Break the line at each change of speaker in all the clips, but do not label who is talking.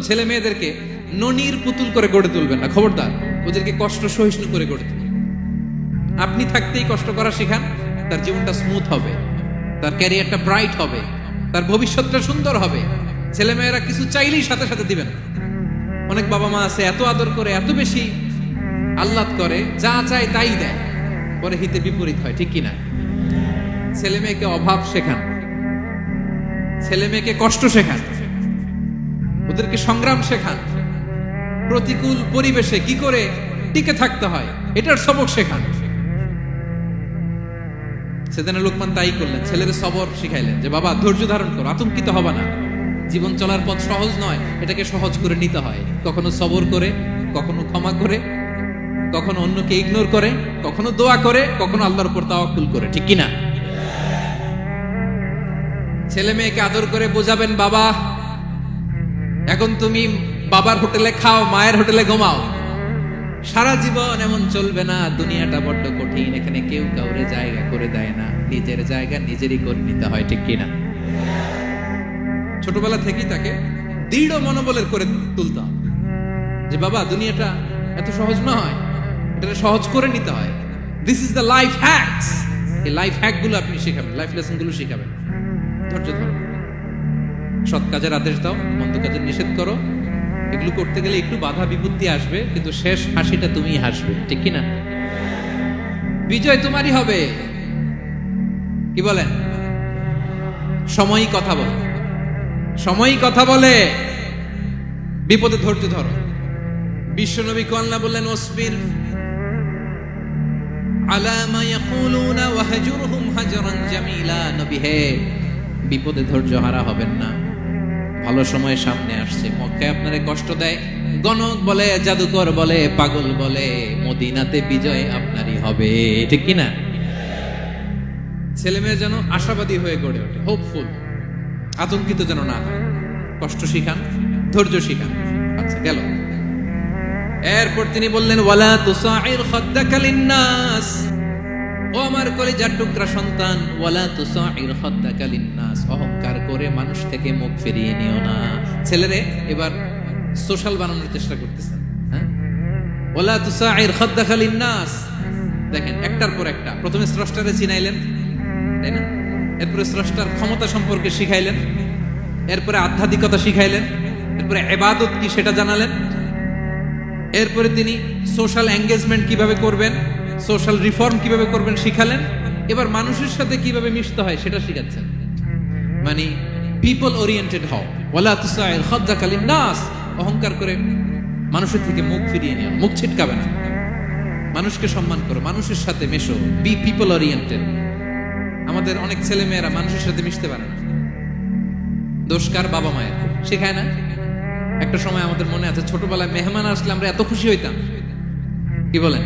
ছেলে মেয়েদেরকে ননির পুতুল করে গড়ে তুলবেন না, খবরদার। ওদেরকে কষ্ট সহিষ্ণু করে গড়ে তুলবেন। আপনি থাকতেই কষ্ট করা শেখান, তার জীবনটা স্মুথ হবে, তার ক্যারিয়ারটা ব্রাইট হবে, তার ভবিষ্যৎটা সুন্দর হবে। ছেলেমেয়েরা কিছু চাইলেই সাথে সাথে দিবেন। অনেক বাবা মা আছে এত আদর করে, এত বেশি আহ্লাদ করে, যা চায় তাই দেয়, পরে হিতে বিপরীত হয়, ঠিক কিনা? ছেলে মেয়েকে অভাব শেখান, ছেলে মেয়েকে কষ্ট শেখান, ওদেরকে সংগ্রাম শেখান, প্রতিকূল পরিবেশে কি করে টিকে থাকতে হয় এটার সবক শেখান। সেদিন লোকমান তাই করলেন, ছেলেদের সবর শিখাইলেন যে বাবা ধৈর্য ধারণ করো, আতঙ্কিত হবা না, জীবন চলার পথ সহজ নয়, এটাকে সহজ করে নিতে হয়। কখনো সবর করে, কখনো ক্ষমা করে, কখনো অন্যকে ইগনোর করে, কখনো দোয়া করে, কখনো আল্লাহর উপর তাওয়াক্কুল করে, ঠিক কিনা? ছেলে মেয়েকে আদর করে বোঝাবেন, বাবা এখন তুমি বাবার হোটেলে খাও, মায়ের হোটেলে ঘুমাও, সারা জীবন এমন চলবে না, দুনিয়াটা বড্ড কঠিন, এখানে কেউ কাউরে জায়গা করে দেয় না, নিজের জায়গা নিজেরই করে নিতে হয়, ঠিক কিনা? ছোটবেলা থেকেই তাকে দৃঢ় মনোবলের করে তুলতাম যে বাবা দুনিয়াটা এত সহজ নয়, এটা সহজ করে নিতে হয়। This is the life hacks. এই লাইফ হ্যাক গুলো আপনি শেখাবেন, লাইফ লেসন গুলো শেখাবেন। ধৈর্য ধরো, সৎ কাজের আদেশ দাও, মন্দ কাজের নিষেধ করো। এগুলো করতে গেলে একটু বাধা বিপত্তি আসবে, কিন্তু শেষ হাসিটা তুমিই হাসবে, ঠিক কিনা? বিজয় তোমারই হবে। কি বলেন? সময়ই কথা বলে, সময়ই কথা বলে। বিপদে ধৈর্য ধরো। বিশ্বনবী আল্লাহ বললেন, ওয়াসবির আলা মা ইয়াকুলুনা ওয়াহজুরহুম হাজরান জামিলা। নবী হে, বিপদে ধৈর্য হারা হবেন না, ভালো সময় সামনে আসছে। মক্কায় আপনারে কষ্ট দেয়, গণক বলে, জাদুকর বলে, পাগল বলে, মদিনাতে বিজয় আপনারই হবে, ঠিক কিনা? ছেলে মেয়ে যেন আশাবাদী হয়ে গড়ে ওঠে, হোপফুল, আতঙ্কিত যেন না হয়। কষ্ট শিখান, ধৈর্য শিখান। আচ্ছা গেল। এরপর তিনি বললেন, ওয়ালা তুসাইর খাদ্দাকা লিন্নাস। ও আমার কলিজার টুকরা সন্তান, ওয়ালা তুসাইর খাদ্দাকা লিন্নাস। অহংকার করে মানুষ থেকে মুখ ফিরিয়ে নিও না। ছেলেরে এবার সোশ্যাল বানানোর চেষ্টা করতেছেন, হ্যাঁ? ওয়ালা তুসাইর খাদ্দাকা লিন্নাস। দেখেন একটার পর একটা, প্রথমে স্রষ্টারে চিনাইলেন, তাই না? এরপরে স্রষ্টার ক্ষমতা সম্পর্কে শিখাইলেন, এরপরে আধ্যাত্মিকতা শিখাইলেন, এরপরে ইবাদত কি সেটা জানালেন, এরপরে তিনি সোশ্যাল এঙ্গেজমেন্ট কিভাবে করবেন, সোশ্যাল রিফর্ম কিভাবে করবেন শিখালেন। এবার মানুষের সাথে কিভাবে মিশতে হয় সেটা শিখাচ্ছেন। মানে পিপল ওরিয়েন্টেড হও। ওয়ালা তুসাইর খাদ্দাকা লিন্নাস। অহংকার করে মানুষের থেকে মুখ ফিরিয়ে নিও, মুখ ছিটকাবে না। মানুষকে সম্মান করো, মানুষের সাথে মেশো, বি পিপল ওরিয়েন্টেড। আমাদের অনেক ছেলে মেয়েরা মানুষের সাথে মিশতে পারে না। দোষ কার? বাবা মায়ের। শেখায় না। একটা সময় আমাদের মনে আছে, ছোটবেলায় মেহমান আসলে আমরা এত খুশি হইতাম, কি বলেন?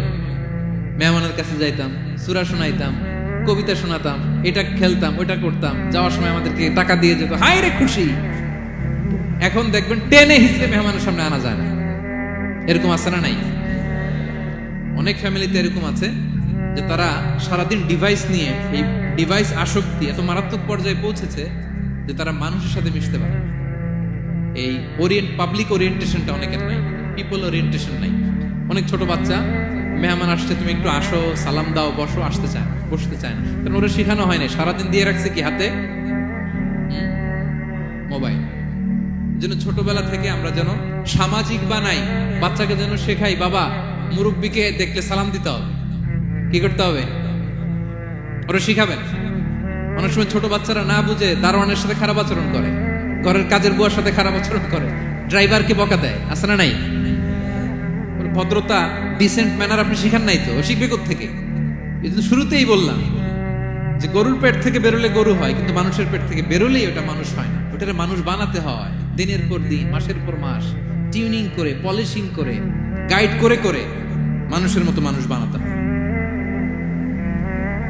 মেহমানের কাছে যাইতাম, সূরা শোনাইতাম, কবিতা শোনাতাম, এটা খেলতাম, ওইটা করতাম, যাওয়ার সময় আমাদেরকে টাকা দিয়ে যেত, হায় রে খুশি। এখন দেখবেন টেনে হিসেবে মেহমানের সামনে আনা যায় না। এরকম আছে না নাই? অনেক ফ্যামিলিতে এরকম আছে যে তারা সারাদিন ডিভাইস নিয়ে, এই ডিভাইস আসক্তি এত মারাত্মক পর্যায়ে পৌঁছেছে যে তারা মানুষের সাথে মিশতে পারে। এই পাবলিক ওরিয়েন্টেশনটা অনেকের নাই, পিপল ওরিয়েন্টেশন নাই। অনেক ছোট বাচ্চা, মেহমান আসছে, তুমি একটু আসো, সালাম দাও, বসো, আসতে চায় না, বসতে চায় না, কারণ ওরা শেখানো হয় না। সারাদিন দিয়ে রাখছে কি হাতে? মোবাইল। যেন ছোটবেলা থেকে আমরা যেন সামাজিক বানাই, বাচ্চাকে যেন শেখাই, বাবা মুরব্বীকে দেখলে সালাম দিতে হবে, কি করতে হবে, ওরা শিখাবেন। অনেক সময় ছোট বাচ্চারা না বুঝে দারোয়ানের সাথে খারাপ আচরণ করে, ঘরের কাজের বুয়ার সাথে খারাপ আচরণ করে, ড্রাইভারকে বকা দেয়, আছে না নাই? ভদ্রতা, ডিসেন্ট ম্যানার আপনি শিখান নাই তো, শিখবে কোত্থেকে? কিন্তু শুরুতেই বললাম যে গরুর পেট থেকে বেরোলে গরু হয়, কিন্তু মানুষের পেট থেকে বেরোলেই ওটা মানুষ হয় না। ওটারে মানুষ বানাতে হয় দিনের পর দিন, মাসের পর মাস, টিউনিং করে, পলিশিং করে, গাইড করে করে মানুষের মতো মানুষ বানাতে হয়।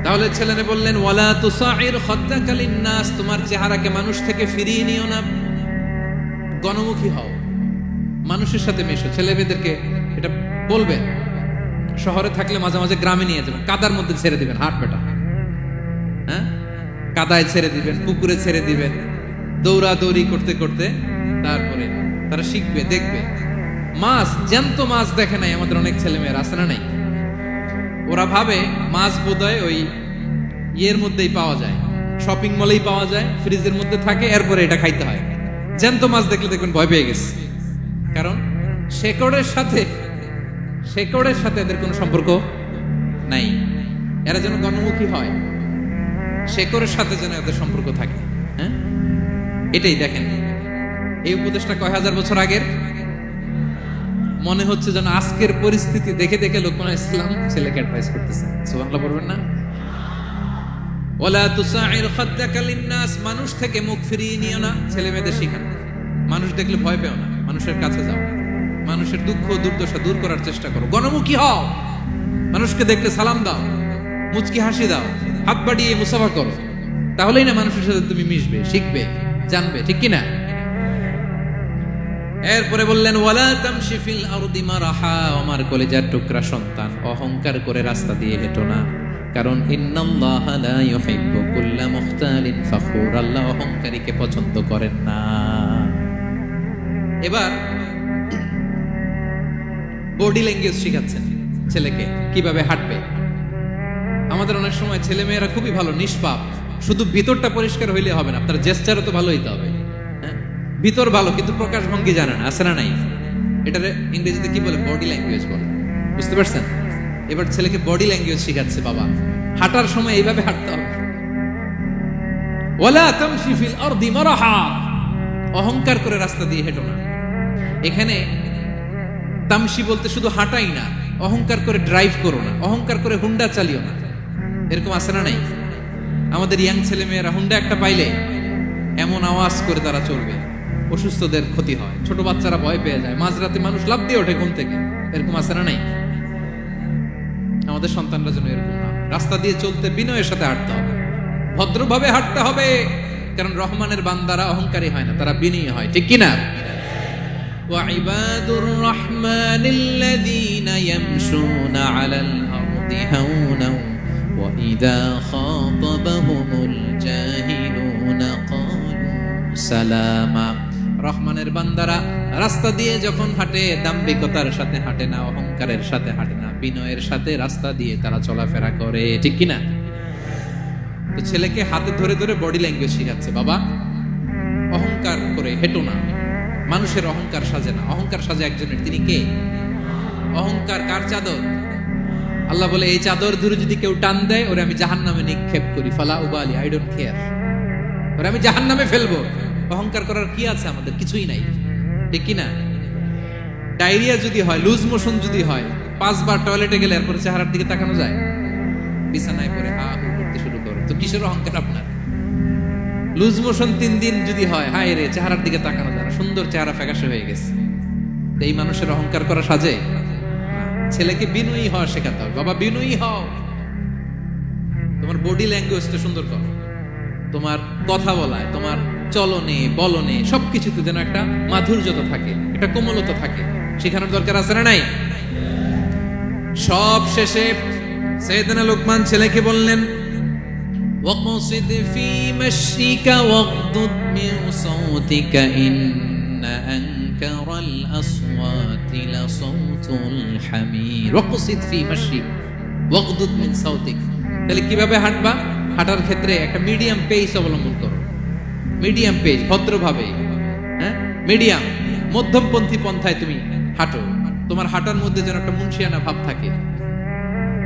তাহলে ছেলেনে বললেন, ওয়ালা তুসাইর খাদ্দাকা লিন্নাস। তোমার চেহারাকে মানুষ থেকে ফিরিয়ে নিও না, গণমুখী হও, মানুষের সাথে মেশো। ছেলে মেয়েদেরকে এটা বলবেন। শহরে থাকলে মাঝে মাঝে গ্রামে নিয়ে যাবেন, কাদার মধ্যে ছেড়ে দিবেন, হাট বেটা, হ্যাঁ, কাদায় ছেড়ে দিবেন, পুকুরে ছেড়ে দিবেন, দৌড়াদৌড়ি করতে করতে তারপরে তারা শিখবে, দেখবে। মাছ, জ্যান্ত মাছ দেখে নাই আমাদের অনেক ছেলে মেয়েরা, আছে না নাই? ওরা ভাবে মাছ বোধহয় ওই ইয়ের মধ্যেই পাওয়া যায়, শপিং মলেই পাওয়া যায়, ফ্রিজের মধ্যে থাকে, এরপরে এটা খাইতে হয়। জ্যান্ত মাছ দেখলে দেখবেন ভয় পেয়ে গেছে, কারণ শেকড়ের সাথে এদের কোনো সম্পর্ক নাই। এরা যেন গণমুখী হয়, শেকড়ের সাথে যেন এদের সম্পর্ক থাকে। হ্যাঁ, এটাই দেখেন, এই উপদেশটা কয় হাজার বছর আগের। মনে হচ্ছে যেন আজকের পরিস্থিতি দেখে দেখে লোকমান ইসলাম ছেলেকে অ্যাডভাইস করতেছে। সুবহানাল্লাহ পড়বেন না? ওয়ালা তুসাইর খাদ্দাকা লিন্নাস, মানুষ থেকে মুখ ফিরিয়ে নিও না, ছেলে মেয়েদের শিখান। মানুষ দেখলে ভয় পেও না, মানুষের কাছে যাও, মানুষের দুঃখ দুর্দশা দূর করার চেষ্টা করো, গণমুখী হও, মানুষকে দেখলে সালাম দাও, মুচকি হাসি দাও, হাত বাড়িয়ে মুসাফা করো, তাহলেই না মানুষের সাথে তুমি মিশবে, শিখবে, জানবে, ঠিক কি না? এরপরে বললেন ওয়ালা তামশি ফিল আরদি মারাহা, আমার কলিজার টুকরা সন্তান, অহংকার করে রাস্তা দিয়ে হেঁটো না, কারণ ইন্নাল্লাহা লা ইউহিব্বু কুল্লা মুখতালিন ফাখুর, আল্লাহ অহংকারীকে পছন্দ করেন না। এবার বডি ল্যাঙ্গুয়েজ শিখাচ্ছেন ছেলেকে, কিভাবে হাঁটবে। আমাদের অনেক সময় ছেলে মেয়েরা খুবই ভালো, নিষ্পাপ, শুধু ভিতরটা পরিষ্কার হইলে হবে না, আপনার জেস্টারও তো ভালো হইতে হবে। ভিতর ভালো কিন্তু প্রকাশ ভঙ্গি জানে না, আছে না নাই? এটারে ইংরেজিতে কি বলে? বডি ল্যাঙ্গুয়েজ বলে, বুঝতে পারছেন? এবার ছেলেকে বডি ল্যাঙ্গুয়েজ শিখাচ্ছে বাবা, হাঁটার সময় এইভাবে হাঁটতে হবে। ওয়ালা তামশি ফিল আরদি মারাহা, অহংকার করে রাস্তা দিয়ে হেঁটো না। এখানে তামশি বলতে শুধু হাঁটাই না, অহংকার করে ড্রাইভ করো না, অহংকার করে হুন্ডা চালিও না। এরকম আছে না নাই? আমাদের ইয়াং ছেলে মেয়েরা হুন্ডা একটা পাইলে এমন আওয়াজ করে তারা চলবে, অসুস্থদের ক্ষতি হয়, ছোট বাচ্চারা ভয় পেয়ে যায়, মাঝরাতে মানুষ লাফ দিয়ে ওঠে ঘুম থেকে। এরকম আছে না নাই? আমাদের সন্তানরা যেন এরকম না, রাস্তা দিয়ে চলতে বিনয়ের সাথে হাঁটতে হবে, ভদ্রভাবে হাঁটতে হবে, কারণ রহমানের বান্দারা অহংকারী হয় না, তারা বিনয়ী হয়, ঠিক কি না? ওয়াইবাদুর রাহমানিল্লাযীনা ইয়ামশুনা আলাল আরদি হাওনা ওয়া ইযা খাতাবাহুমুল জাহিলুনা ক্বালু সালামা। রহমানের বান্দারা রাস্তা দিয়ে যখন হাঁটে, দাম্ভিকতার সাথে হাঁটে না, অহংকারের সাথে হাঁটে না, বিনয়ের সাথে রাস্তা দিয়ে তারা চলাফেরা করে, ঠিক কি না? তো ছেলেকে হাতে ধরে ধরে বডি ল্যাঙ্গুয়েজ শিখাচ্ছে, বাবা অহংকার করে হেঁটো না, মানুষের অহংকার সাজে না, অহংকার সাজে একজনের, তিনি কে? অহংকার কার চাদর? আল্লাহ বলে এই চাদর ধরে যদি কেউ টান দেয়, ওরে আমি জাহান্নামে নিক্ষেপ করি, ফালা উবালি, আই ডোন্ট কেয়ার, ওরে আমি জাহান্নামে ফেলবো। অহংকার করার কি আছে আমাদের? কিছুই নাই, ঠিক কি না? ডায়রিয়া যদি হয়, লুজ মোশন যদি হয়, 5 বার টয়লেটে গেলে এরপরে চেহারার দিকে তাকানো যায়? বিছানায় পড়ে হা হু করতে শুরু করে, তো কিসের অহংকার আপনার? লুজ মোশন 3 দিন যদি হয়, হায় রে, চেহারার দিকে তাকানো যায় না, সুন্দর চেহারা ফ্যাকাশে হয়ে গেছে, তো এই মানুষের অহংকার করা সাজে? ছেলেকে বিনয়ী হওয়া শেখাতে হবে, বাবা বিনয়ী হও, তোমার বডি ল্যাঙ্গুয়েজটা সুন্দর করো, তোমার কথা বলায়, তোমার চলনে বলনে সবকিছুতে যেন একটা মাধুর্যতা থাকে, একটা কোমলতা থাকে, শেখানোর দরকার আছে না নাই? সব শেষে সাইয়েদনা লোকমান ছেলেকে বললেন ওয়াকসিদ ফি মাশিকা ওয়াগদুদ মিন সাওতিকা ইন্না আনকারাল আসওয়াতি লাসাউতুল হামির। ওয়াকসিদ ফি মাশিক ওয়াগদুদ মিন সাওতিক, তাহলে কিভাবে হাঁটবা? হাঁটার ক্ষেত্রে একটা মিডিয়াম পেস অবলম্বন করো, মিডিয়াম পেস, ভদ্রভাবে, হ্যাঁ, মিডিয়াম মধ্যমপন্থী পন্থায় তুমি হাঁটো। তোমার হাঁটার মধ্যে যেন একটা মুনশিয়ানা ভাব থাকে,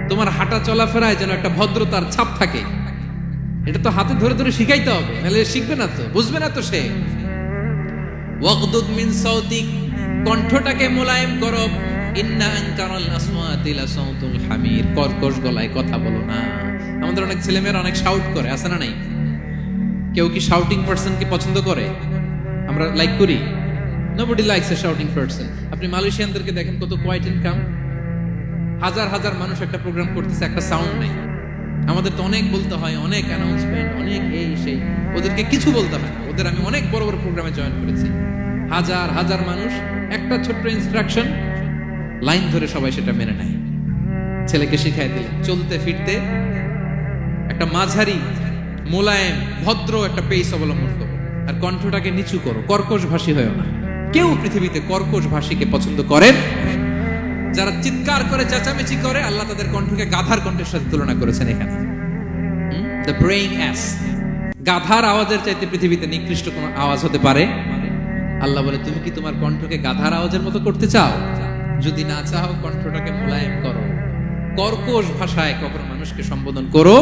তোমার হাঁটা চলাফেরায় যেন একটা ভদ্রতার ছাপ থাকে। এটা তো হাতে ধরে ধরে শিখাইতে হবে, নাহলে শিখবে না তো, বুঝবে না তো সে। ওয়াগদুদ মিন সাওতিক, কণ্ঠটাকে মোলায়েম করো। ইন্না আনকারাল আসওয়াতি লাসাউতুল হামির, কর্কশ গলায় কথা বলো না। আমাদের অনেক ছেলেমেয়েরা অনেক শাউট করে, আছে না নাই? কেউ কি শাউটিং পারসন কি পছন্দ করে? আমরা লাইক করি? Nobody likes a shouting person. আপনি মালয়েশিয়ানদেরকে দেখেন কত কোয়াইট এন্ড কাম, হাজার হাজার মানুষ একটা প্রোগ্রাম করতেছে, একটা সাউন্ড নাই। আমাদের তো অনেক বলতে হয়, অনেক অ্যানাউন্সমেন্ট, অনেক এই সেই, ওদেরকে কিছু বলতে হয় না। ওদের আমি অনেক বড় বড় প্রোগ্রামে জয়েন করেছি, হাজার হাজার মানুষ, একটা ছোট্ট ইনস্ট্রাকশন, লাইন ধরে সবাই সেটা মেনে নেয়। ছেলেকে শিখাই দিলেন চলতে ফিরতে একটা মাঝারি মোলায়েম ভদ্র একটা পেস অবলম্বন করো, আর কণ্ঠটাকে নিচু করো, কর্কশ ভাষী হয়েও না। কেউ পৃথিবীতে কর্কশ ভাষীকে পছন্দ করেন। যারা চিৎকার করে চেঁচামেচি করে, আল্লাহ তাদের কণ্ঠকে গাধার কণ্ঠের সাথে তুলনা করেছেন এখানে। দ্য ব্রেইং অ্যাস, গাধার আওয়াজের চাইতে পৃথিবীতে নিকৃষ্ট কোন আওয়াজ হতে পারে? আল্লাহ বলে, তুমি কি তোমার কণ্ঠকে গাধার আওয়াজের মতো করতে চাও? যদি না চাও, কণ্ঠটাকে মোলায়েম করো। কর্কশ ভাষায় কখনো মানুষকে সম্বোধন করো,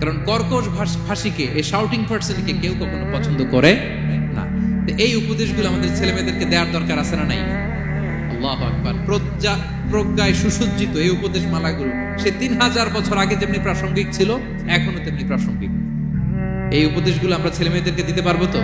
কারণ কর্কশ ভাষীকে, এই শাউটিং পার্সনকে কেউ কখনো পছন্দ করে না। এই উপদেশগুলো আমাদের ছেলে মেয়েদেরকে দেওয়ার দরকার আছে না নাই? আল্লাহু আকবার। প্রজ্ঞায় সুসজ্জিত এই উপদেশ মালাগুলো সে 3000 বছর আগে যেমনি প্রাসঙ্গিক ছিল, এখনো তেমনি প্রাসঙ্গিক। এই উপদেশগুলো আমরা ছেলে মেয়েদেরকে দিতে পারবো তো?